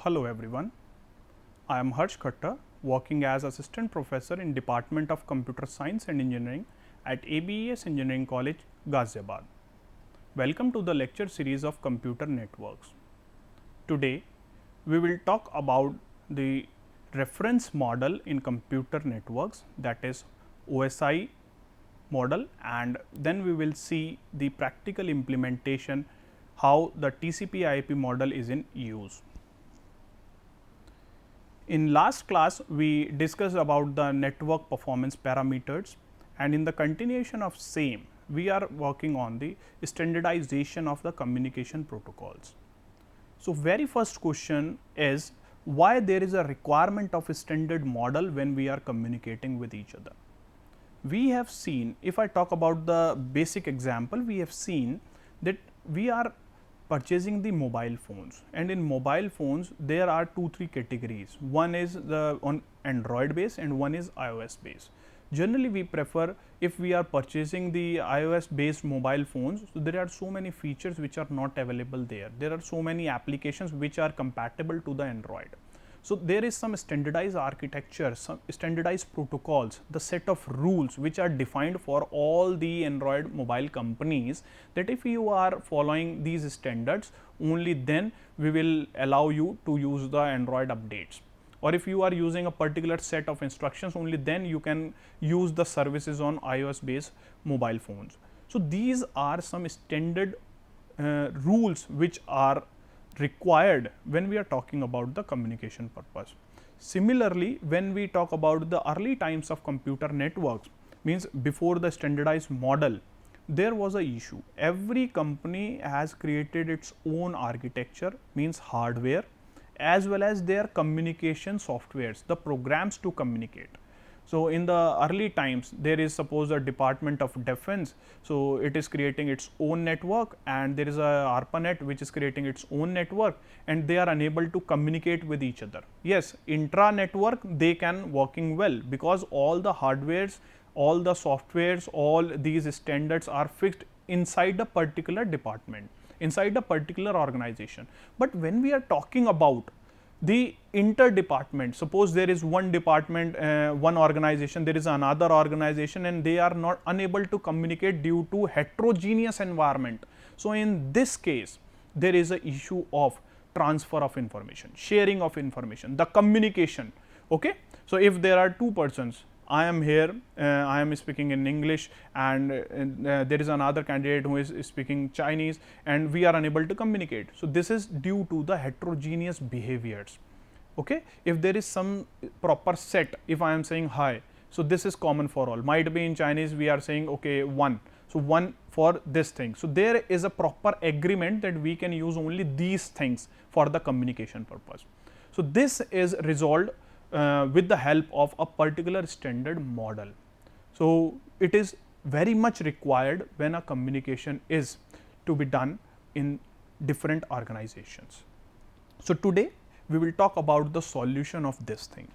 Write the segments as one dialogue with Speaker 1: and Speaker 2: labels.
Speaker 1: Hello everyone, I am Harsh Khatta, working as Assistant Professor in Department of Computer Science and Engineering at ABES Engineering College, Ghaziabad. Welcome to the lecture series of Computer Networks. Today, we will talk about the reference model in computer networks, that is OSI model, and then we will see the practical implementation, how the TCP/IP model is in use. In last class, we discussed about the network performance parameters, and in the continuation of same, we are working on the standardization of the communication protocols. So, very first question is why there is a requirement of a standard model when we are communicating with each other. We have seen, if I talk about the basic example, we have seen that we are purchasing the mobile phones, and in mobile phones there are 2-3 categories. One is the on Android base and one is iOS base. Generally we prefer, if we are purchasing the iOS based mobile phones, so there are so many features which are not available there. There are so many applications which are compatible to the Android. So, there is some standardized architecture, some standardized protocols, the set of rules which are defined for all the Android mobile companies, that if you are following these standards, only then we will allow you to use the Android updates, or if you are using a particular set of instructions, only then you can use the services on iOS based mobile phones. So, these are some standard rules which are required when we are talking about the communication purpose. Similarly, when we talk about the early times of computer networks, means before the standardized model, there was a issue. Every company has created its own architecture, means hardware, as well as their communication softwares, the programs to communicate. So, in the early times, there is suppose a Department of Defense, so it is creating its own network, and there is a ARPANET which is creating its own network, and they are unable to communicate with each other. Yes, intra network they can working well, because all the hardwares, all the softwares, all these standards are fixed inside a particular department, inside a particular organization. But when we are talking about the inter department, suppose there is one department, one organization, there is another organization, and they are not unable to communicate due to heterogeneous environment. So, in this case there is a issue of transfer of information, sharing of information, the communication. Okay. So, if there are two persons, I am here, I am speaking in English, and there is another candidate who is speaking Chinese, and we are unable to communicate. So, this is due to the heterogeneous behaviors. Okay. If there is some proper set, if I am saying hi, so this is common for all, might be in Chinese we are saying okay one, so one for this thing. So, there is a proper agreement that we can use only these things for the communication purpose. So, this is resolved with the help of a particular standard model. So, it is very much required when a communication is to be done in different organizations. So, today we will talk about the solution of this thing.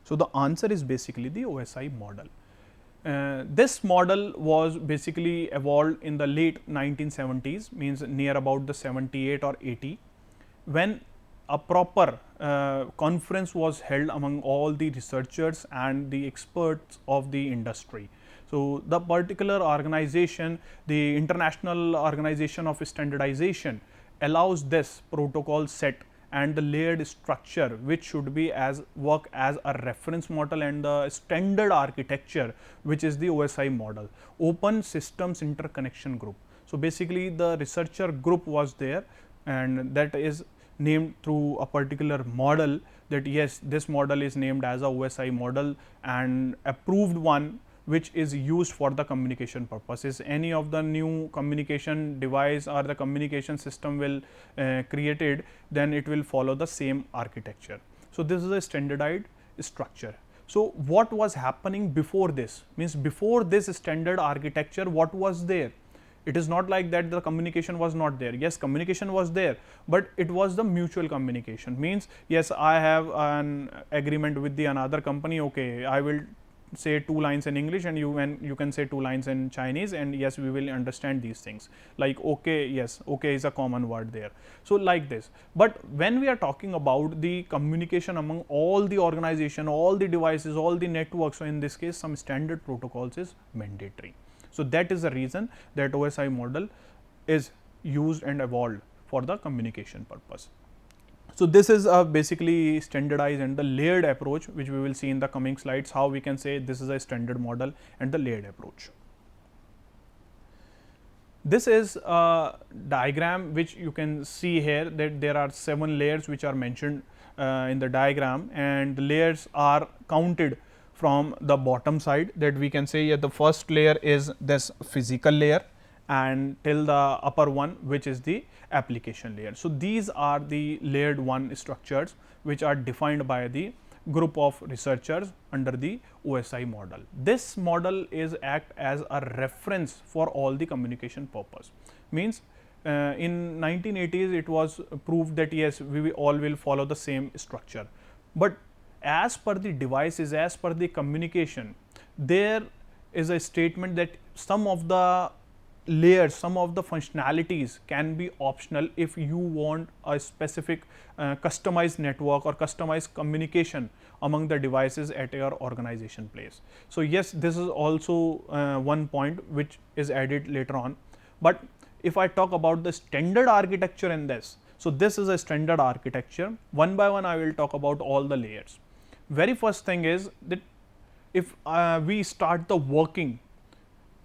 Speaker 1: So, the answer is basically the OSI model. This model was basically evolved in the late 1970s, means near about the 78 or 80, when a proper conference was held among all the researchers and the experts of the industry. So, the particular organization, the International Organization of Standardization, allows this protocol set and the layered structure, which should be as work as a reference model, and the standard architecture, which is the OSI model, Open Systems Interconnection Group. So, basically the researcher group was there, and that is named through a particular model, that yes, this model is named as a OSI model and approved one, which is used for the communication purposes. Any of the new communication device or the communication system will created, then it will follow the same architecture. So, this is a standardized structure. So, what was happening before this, means before this standard architecture, what was there? It is not like that the communication was not there. Yes, communication was there, but it was the mutual communication, means yes, I have an agreement with the another company, okay, I will say 2 lines in English and you can say 2 lines in Chinese, and yes, we will understand these things. Like okay, yes, okay is a common word there. So like this. But when we are talking about the communication among all the organization, all the devices, all the networks, so in this case some standard protocols is mandatory. So that is the reason that OSI model is used and evolved for the communication purpose. So this is a basically standardized and the layered approach, which we will see in the coming slides, how we can say this is a standard model and the layered approach. This is a diagram which you can see here, that there are 7 layers which are mentioned in the diagram, and the layers are counted from the bottom side, that we can say the first layer is this physical layer and till the upper one, which is the application layer. So these are the layered one structures which are defined by the group of researchers under the OSI model. This model is act as a reference for all the communication purpose. Means in 1980s it was proved that yes, we all will follow the same structure, but as per the devices, as per the communication, there is a statement that some of the layers, some of the functionalities can be optional if you want a specific customized network or customized communication among the devices at your organization place. So yes, this is also one point which is added later on. But if I talk about the standard architecture in this, so this is a standard architecture. One by one I will talk about all the layers. Very first thing is that if we start the working,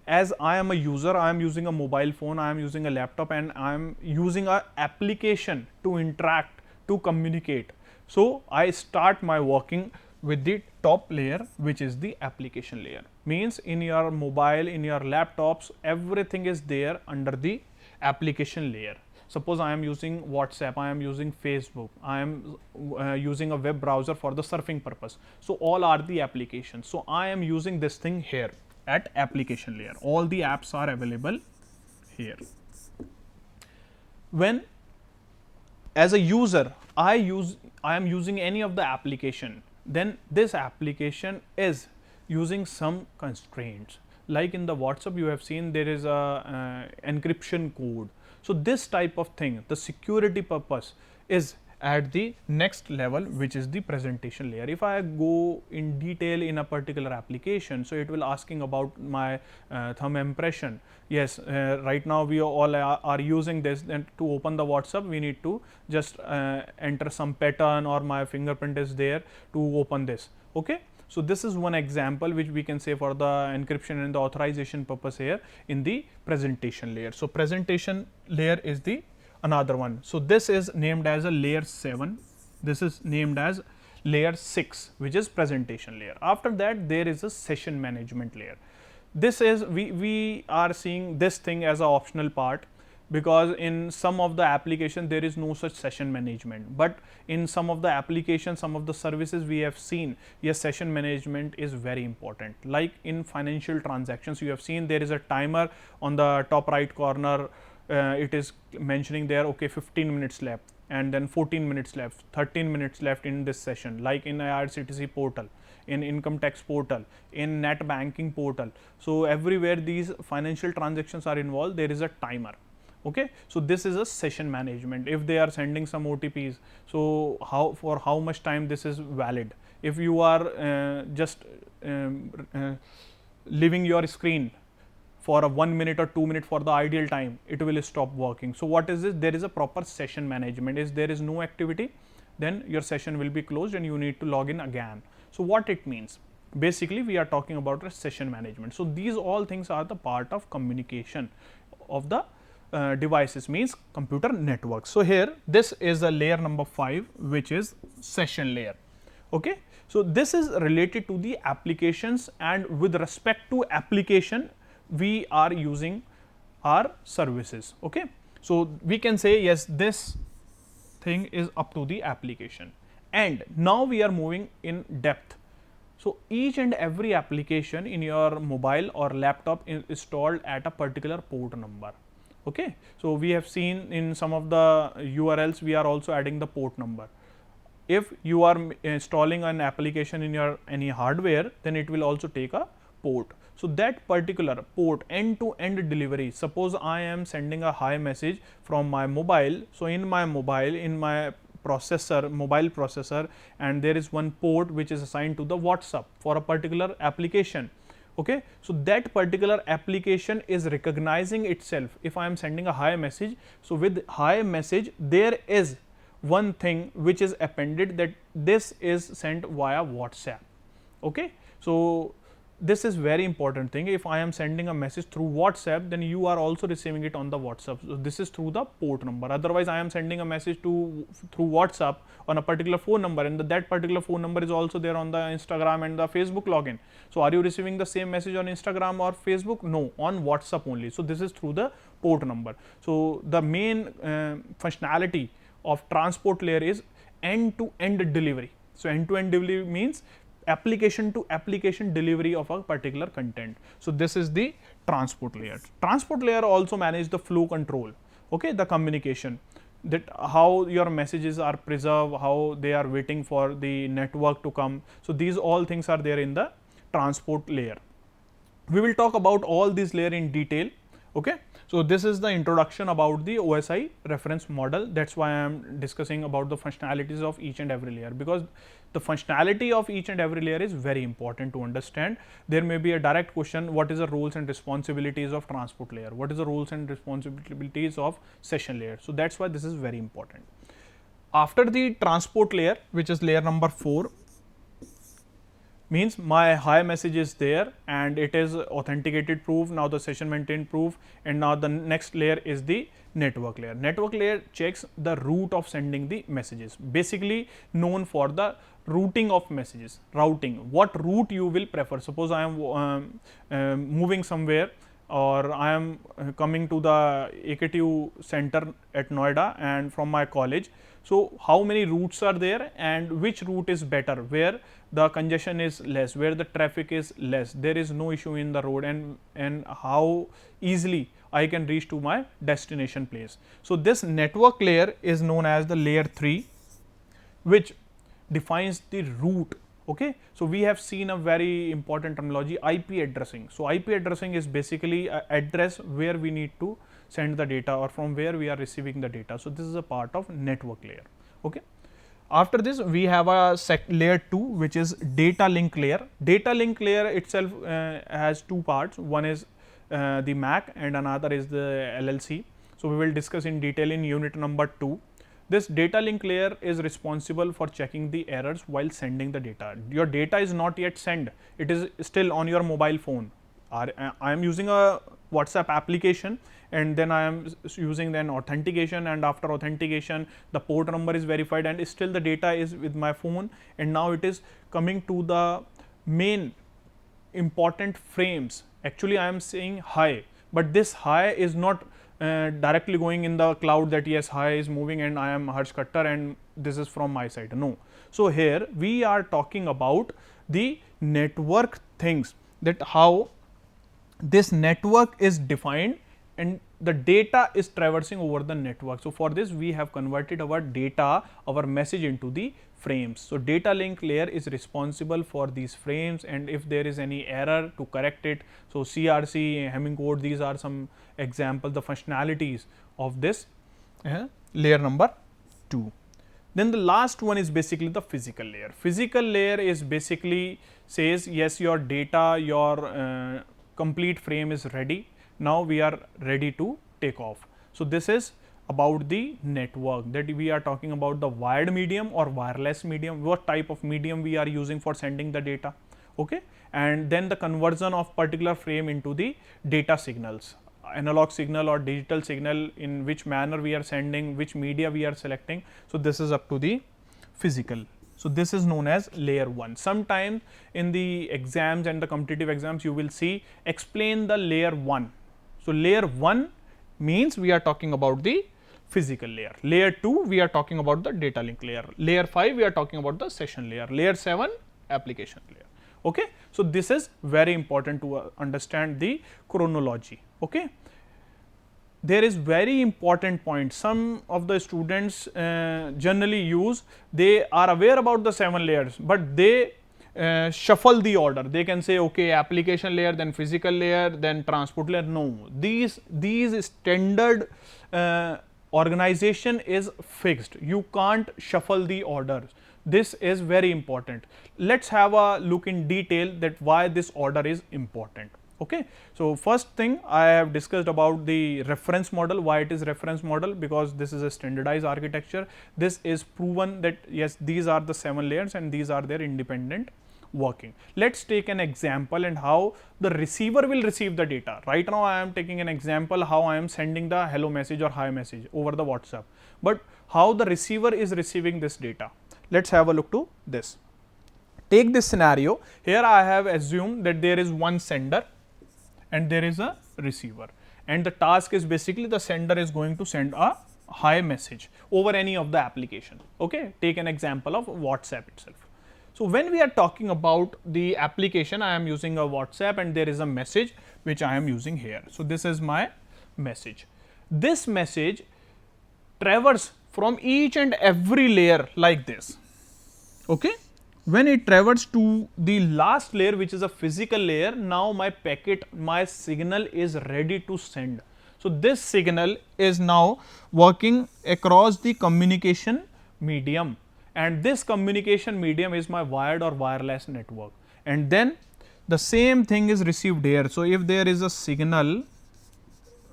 Speaker 1: as I am a user, I am using a mobile phone, I am using a laptop, and I am using a application to interact, to communicate. So I start my working with the top layer, which is the application layer. Means in your mobile, in your laptops, everything is there under the application layer. Suppose I am using WhatsApp, I am using Facebook, I am using a web browser for the surfing purpose. So all are the applications. So I am using this thing here at application layer. All the apps are available here. When as a user I am using any of the application, then this application is using some constraints. Like in the WhatsApp, you have seen there is a encryption code. So this type of thing, the security purpose is at the next level, which is the presentation layer. If I go in detail in a particular application, so it will asking about my thumb impression. Yes, right now we all are using this, and to open the WhatsApp we need to just enter some pattern, or my fingerprint is there to open this. Okay. So this is one example which we can say for the encryption and the authorization purpose here in the presentation layer. So presentation layer is the another one. So this is named as a layer 7, this is named as layer 6, which is presentation layer. After that there is a session management layer. This is we are seeing this thing as an optional part, because in some of the application there is no such session management, but in some of the applications, some of the services we have seen, yes, session management is very important. Like in financial transactions, you have seen there is a timer on the top right corner. It is mentioning there, okay, 15 minutes left, and then 14 minutes left, 13 minutes left in this session. Like in IRCTC portal, in income tax portal, in net banking portal. So everywhere these financial transactions are involved, there is a timer. Okay. So this is a session management. If they are sending some OTPs, so for how much time this is valid. If you are just leaving your screen for a 1 minute or 2 minutes for the ideal time, it will stop working. So what is this? There is a proper session management. If there is no activity, then your session will be closed and you need to log in again. So what it means? Basically we are talking about a session management. So these all things are the part of communication of the devices, means computer networks. So here this is the layer number 5, which is session layer. Okay. So this is related to the applications, and with respect to application we are using our services. Okay. So we can say yes, this thing is up to the application, and now we are moving in depth. So each and every application in your mobile or laptop is installed at a particular port number. Okay. So we have seen in some of the URLs we are also adding the port number. if you are installing an application in your any hardware, then it will also take a port. So, that particular port end to end delivery, suppose I am sending a hi message from my mobile. So, in my mobile, in my processor, mobile processor, and there is one port which is assigned to the WhatsApp for a particular application. Okay. So, that particular application is recognizing itself if I am sending a hi message. So, with hi message there is one thing which is appended, that this is sent via WhatsApp. Okay. So, this is very important thing. If I am sending a message through WhatsApp, then you are also receiving it on the WhatsApp. So, this is through the port number. Otherwise, I am sending a message through WhatsApp on a particular phone number, and that particular phone number is also there on the Instagram and the Facebook login. So, are you receiving the same message on Instagram or Facebook? No, on WhatsApp only. So, this is through the port number. So, the main functionality of transport layer is end to end delivery. So, end to end delivery means application to application delivery of a particular content. So, this is the transport layer. Transport layer also manage the flow control, okay, the communication, that how your messages are preserved, how they are waiting for the network to come. So, these all things are there in the transport layer. We will talk about all these layer in detail. Okay. So, this is the introduction about the OSI reference model. That is why I am discussing about the functionalities of each and every layer, because the functionality of each and every layer is very important to understand. There may be a direct question, what is the roles and responsibilities of transport layer, what is the roles and responsibilities of session layer. So, that is why this is very important. After the transport layer, which is layer number 4, means my hi message is there and it is authenticated proof, now the session maintained proof, and now the next layer is the network layer. Network layer checks the route of sending the messages, basically known for the routing of messages, routing, what route you will prefer. Suppose I am moving somewhere, or I am coming to the AKTU center at Noida and from my college. So, how many routes are there and which route is better, where the congestion is less, where the traffic is less, there is no issue in the road, and how easily I can reach to my destination place. So, this network layer is known as the layer 3, which defines the route. Okay. So, we have seen a very important terminology, IP addressing. So, IP addressing is basically a address where we need to send the data or from where we are receiving the data. So, this is a part of network layer. Okay. After this, we have a layer 2, which is data link layer. Data link layer itself has two parts, one is the MAC and another is the LLC. So, we will discuss in detail in unit number 2. This data link layer is responsible for checking the errors while sending the data. Your data is not yet sent, it is still on your mobile phone. I am using a WhatsApp application, and then I am using then authentication, and after authentication the port number is verified and still the data is with my phone, and now it is coming to the main important frames. Actually, I am saying hi, but this hi is not directly going in the cloud, that yes, hi is moving and I am Harsh Khattar and this is from my side. No. So, here we are talking about the network things, that how this network is defined and the data is traversing over the network. So, for this we have converted our data, our message into the frames. So, data link layer is responsible for these frames, and if there is any error to correct it. So, CRC, Hamming code, these are some examples, the functionalities of this layer number 2. Then the last one is basically the physical layer. Physical layer is basically says yes, your data, your complete frame is ready. Now, we are ready to take off. So, this is about the network, that we are talking about the wired medium or wireless medium, what type of medium we are using for sending the data. Okay. And then the conversion of particular frame into the data signals, analog signal or digital signal, in which manner we are sending, which media we are selecting. So, this is up to the physical. So, this is known as layer 1. Sometimes in the exams and the competitive exams you will see explain the layer 1. So, layer 1 means we are talking about the physical layer, layer 2 we are talking about the data link layer, layer 5 we are talking about the session layer, layer 7 application layer. Okay. So, this is very important to understand the chronology. Okay. there is very important point some of the students generally use. They are aware about the 7 layers, but they shuffle the order. They can say okay, application layer, then physical layer, then transport layer. No, these standard organization is fixed. You can't shuffle the orders. This is very important. Let's have a look in detail that why this order is important. Okay. So, first thing I have discussed about the reference model. Why it is reference model? Because this is a standardized architecture. This is proven that yes, these are the 7 layers and these are their independent working. Let's take an example and how the receiver will receive the data. Right now I am taking an example how I am sending the hello message or hi message over the WhatsApp, but how the receiver is receiving this data. Let's have a look to this. Take this scenario. Here I have assumed that there is one sender and there is a receiver, and the task is basically the sender is going to send a hi message over any of the application. Okay, take an example of WhatsApp itself. So, when we are talking about the application, I am using a WhatsApp and there is a message which I am using here. So, this is my message. This message traverses from each and every layer like this. Okay. When it traverses to the last layer, which is a physical layer, now my packet, my signal is ready to send. So, this signal is now working across the communication medium, and this communication medium is my wired or wireless network, and then the same thing is received here. So, if there is a signal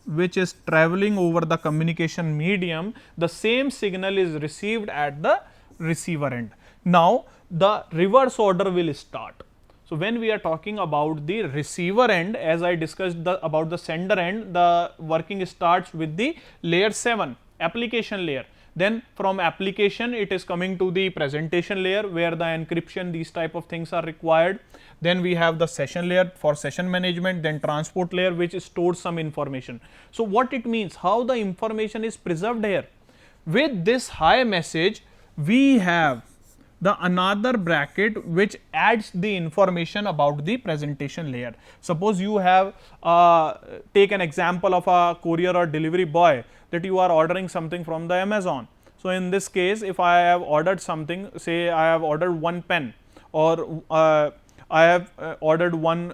Speaker 1: which is traveling over the communication medium, the same signal is received at the receiver end. Now, the reverse order will start. So, when we are talking about the receiver end, as I discussed about the sender end, the working starts with the layer 7 application layer. Then from application it is coming to the presentation layer where the encryption, these type of things are required. Then we have the session layer for session management, then transport layer which stores some information. So, what it means, how the information is preserved here? With this hi message, we have the another bracket which adds the information about the presentation layer. Suppose you have take an example of a courier or delivery boy that you are ordering something from the Amazon. So, in this case, if I have ordered something, say I have ordered one pen, or I have ordered one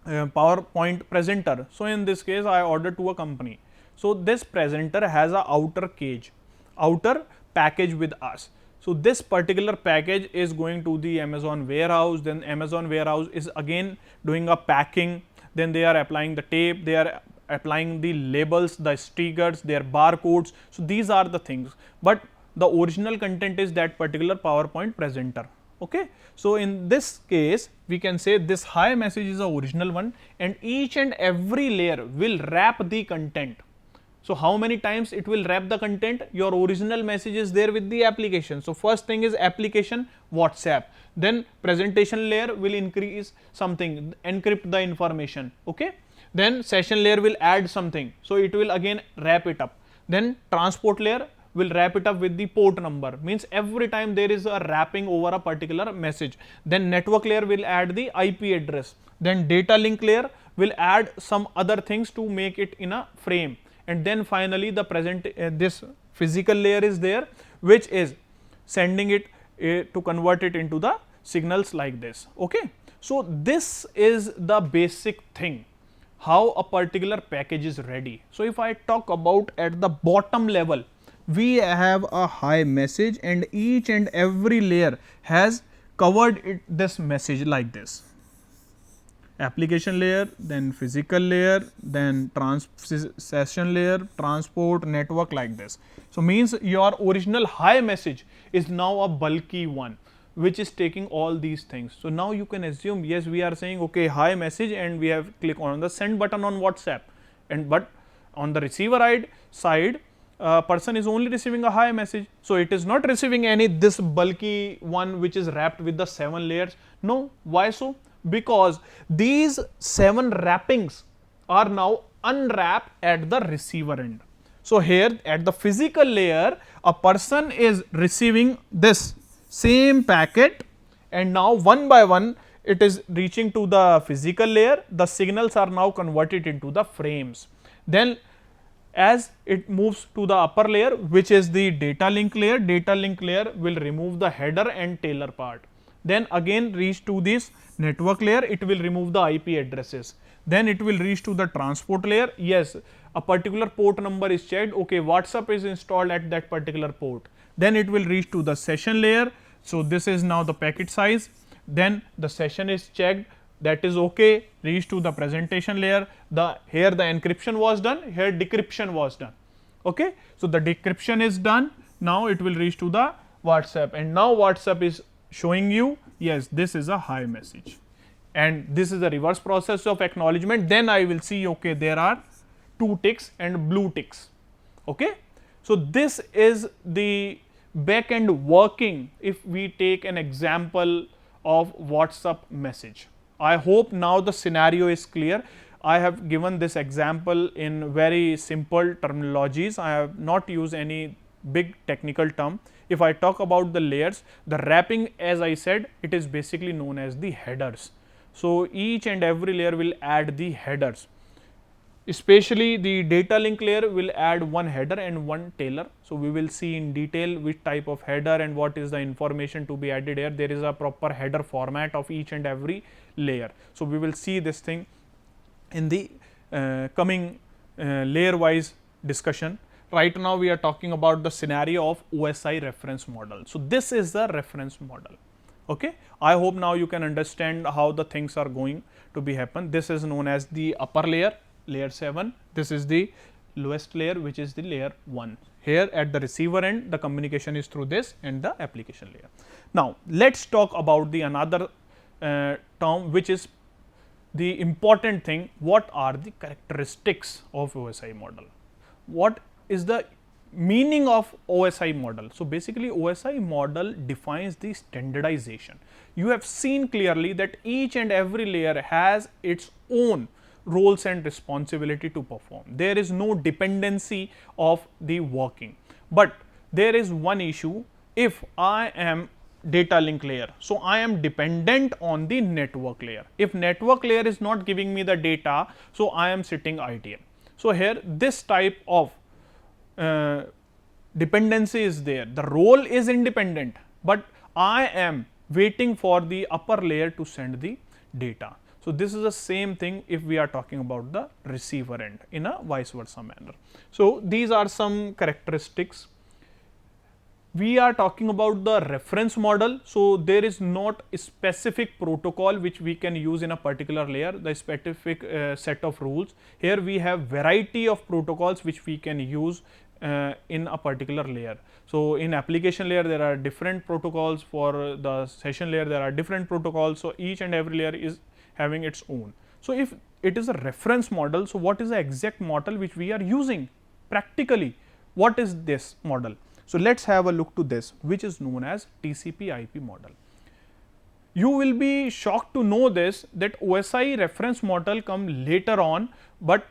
Speaker 1: PowerPoint presenter. So, in this case I ordered to a company. So, this presenter has a outer cage, outer package with us. So, this particular package is going to the Amazon warehouse, then Amazon warehouse is again doing a packing, then they are applying the tape, they are applying the labels, the stickers, their barcodes. So, these are the things, but the original content is that particular PowerPoint presenter. Okay. So, in this case we can say this hi message is the original one, and each and every layer will wrap the content. So, how many times it will wrap the content? Your original message is there with the application. So, first thing is application WhatsApp, then presentation layer will increase something, encrypt the information. Okay. Then session layer will add something, so it will again wrap it up. Then transport layer will wrap it up with the port number, means every time there is a wrapping over a particular message. Then network layer will add the IP address. Then data link layer will add some other things to make it in a frame. And then finally, the this physical layer is there, which is sending it to convert it into the signals like this. Okay. So, this is the basic thing, how a particular package is ready. So, if I talk about at the bottom level, we have a hi message and each and every layer has covered this message like this. Application layer, then physical layer, then session layer, transport, network like this. So, means your original hi message is now a bulky one which is taking all these things. So, now you can assume, yes, we are saying okay hi message and we have click on the send button on WhatsApp, and but on the receiver side person is only receiving a hi message. So, it is not receiving any this bulky one which is wrapped with the 7 layers. No, why so? Because these 7 wrappings are now unwrapped at the receiver end. So, here at the physical layer a person is receiving this same packet, and now one by one it is reaching to the physical layer. The signals are now converted into the frames. Then as it moves to the upper layer, which is the data link layer, data link layer will remove the header and tailor part. Then again reach to this network layer, it will remove the IP addresses. Then it will reach to the transport layer. Yes, a particular port number is checked. Okay, WhatsApp is installed at that particular port. Then it will reach to the session layer. So this is now the packet size. Then the session is checked. That is okay. Reach to the presentation layer. Here the encryption was done. Here decryption was done. Okay. So the decryption is done. Now it will reach to the WhatsApp, and now WhatsApp is showing you, yes, this is a hi message, and this is the reverse process of acknowledgement. Then I will see, okay, there are 2 ticks and blue ticks. Okay. So this is the back end working if we take an example of WhatsApp message. I hope now the scenario is clear. I have given this example in very simple terminologies. I have not used any big technical term. If I talk about the layers, the wrapping, as I said, it is basically known as the headers. So each and every layer will add the headers. Especially the data link layer will add one header and one tailor. So we will see in detail which type of header and what is the information to be added here. There is a proper header format of each and every layer. So we will see this thing in the coming layer wise discussion. Right now we are talking about the scenario of OSI reference model. So this is the reference model. Okay. I hope now you can understand how the things are going to be happen. This is known as the upper layer, layer 7. This is the lowest layer, which is the layer 1. Here at the receiver end, the communication is through this and the application layer. Now let's talk about the another term, which is the important thing. What are the characteristics of OSI model? What is the meaning of OSI model? So basically OSI model defines the standardization. You have seen clearly that each and every layer has its own roles and responsibility to perform. There is no dependency of the working, but there is one issue. If I am data link layer, so I am dependent on the network layer. If network layer is not giving me the data, so I am sitting idle. So here this type of dependency is there. The role is independent, but I am waiting for the upper layer to send the data. So this is the same thing if we are talking about the receiver end in a vice versa manner. So these are some characteristics. We are talking about the reference model. So there is not a specific protocol which we can use in a particular layer, the specific set of rules. Here we have variety of protocols which we can use in a particular layer. So in application layer there are different protocols, for the session layer there are different protocols. So each and every layer is having its own. So if it is a reference model, so what is the exact model which we are using practically? What is this model? So let's have a look to this, which is known as TCP/IP model. You will be shocked to know this, that OSI reference model come later on, but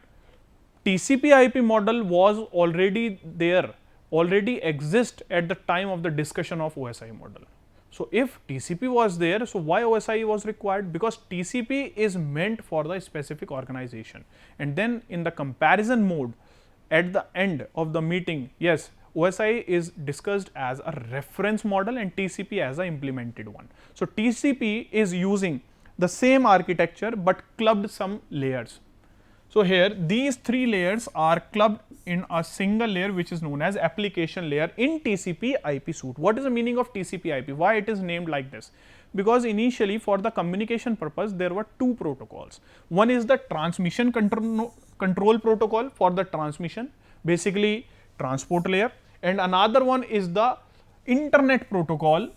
Speaker 1: TCP/IP model was already there, already exist at the time of the discussion of OSI model. So if TCP was there, so why OSI was required? Because TCP is meant for the specific organization, and then in the comparison mode at the end of the meeting, yes, OSI is discussed as a reference model and TCP as a implemented one. So TCP is using the same architecture but clubbed some layers. So here these 3 layers are clubbed in a single layer which is known as application layer in TCP/IP suite. What is the meaning of TCP/IP? Why it is named like this? Because initially for the communication purpose there were 2 protocols. One is the transmission control protocol for the transmission, basically transport layer, and another one is the internet protocol,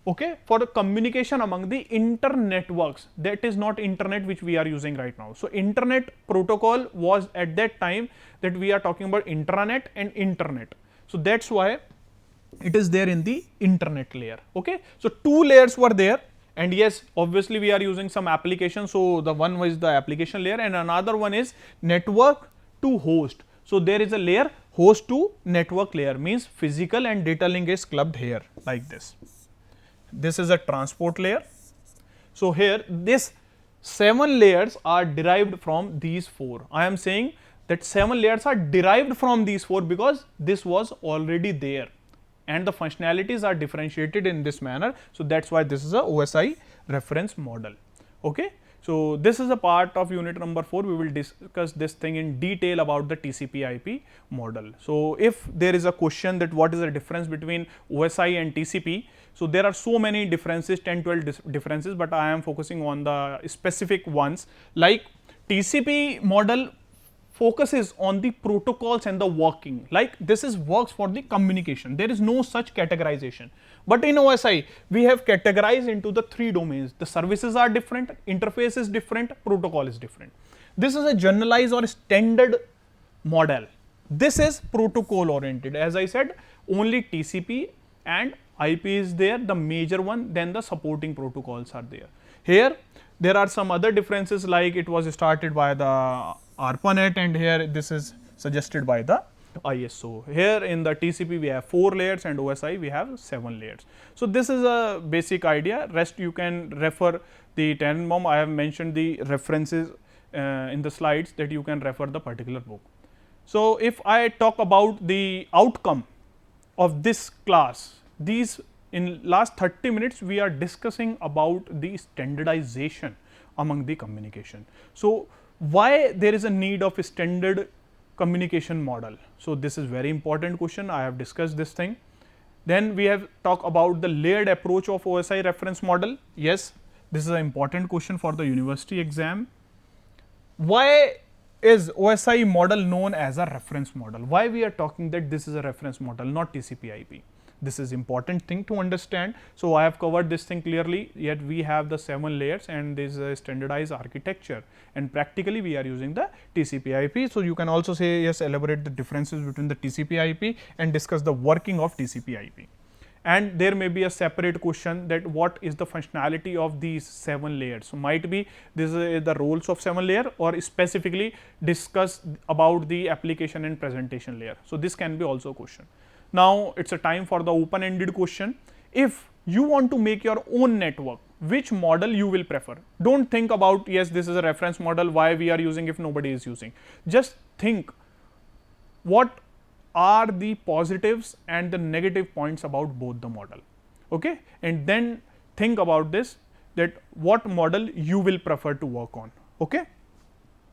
Speaker 1: okay, for the communication among the internetworks. That is not internet which we are using right now. So internet protocol was at that time that we are talking about intranet and internet. So that's why it is there in the internet layer. Okay. So 2 layers were there, and yes, obviously we are using some application. So the one was the application layer and another one is network to host. So there is a layer host to network layer, means physical and data link is clubbed here like this. This is a transport layer. So here this 7 layers are derived from these 4. I am saying that 7 layers are derived from these 4 because this was already there and the functionalities are differentiated in this manner. So, that is why this is a OSI reference model. Okay. So, this is a part of unit number 4. We will discuss this thing in detail about the TCP/IP model. So, if there is a question that what is the difference between OSI and TCP, so there are so many differences, 10-12 differences, but I am focusing on the specific ones. Like TCP model focuses on the protocols and the working, like this is works for the communication, there is no such categorization. But in OSI we have categorized into the 3 domains, the services are different, interface is different, protocol is different. This is a generalized or standard model. This is protocol oriented, as I said only TCP and IP is there, the major one, then the supporting protocols are there. Here there are some other differences, like it was started by the ARPANET and here this is suggested by the ISO. Here in the TCP we have 4 layers and OSI we have 7 layers. So, this is a basic idea, rest you can refer the Tannenbaum. I have mentioned the references in the slides that you can refer the particular book. So, if I talk about the outcome of this class, these in last 30 minutes we are discussing about the standardization among the communication. So, why there is a need of a standard communication model? So, this is very important question, I have discussed this thing. Then we have talked about the layered approach of OSI reference model. Yes, this is an important question for the university exam. Why is OSI model known as a reference model? Why we are talking that this is a reference model, not TCP/IP? This is important thing to understand. So, I have covered this thing clearly, yet we have the 7 layers and this is a standardized architecture and practically we are using the TCP/IP. So, you can also say yes, elaborate the differences between the TCP/IP and discuss the working of TCP/IP. And there may be a separate question that what is the functionality of these 7 layers. So, might be this is the roles of 7 layer or specifically discuss about the application and presentation layer. So, this can be also a question. Now, it is a time for the open ended question. If you want to make your own network, which model you will prefer? Do not think about yes, this is a reference model, why we are using if nobody is using. Just think what are the positives and the negative points about both the model, okay? And then think about this, that what model you will prefer to work on, okay?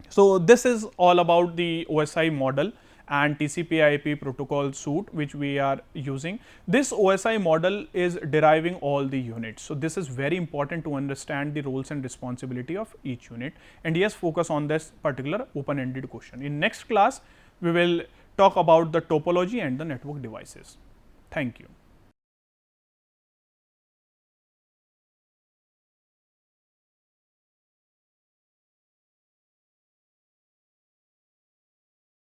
Speaker 1: So, this is all about the OSI model and TCP/IP protocol suite which we are using. This OSI model is deriving all the units. So, this is very important to understand the roles and responsibility of each unit, and yes, focus on this particular open ended question. In next class we will talk about the topology and the network devices. Thank you.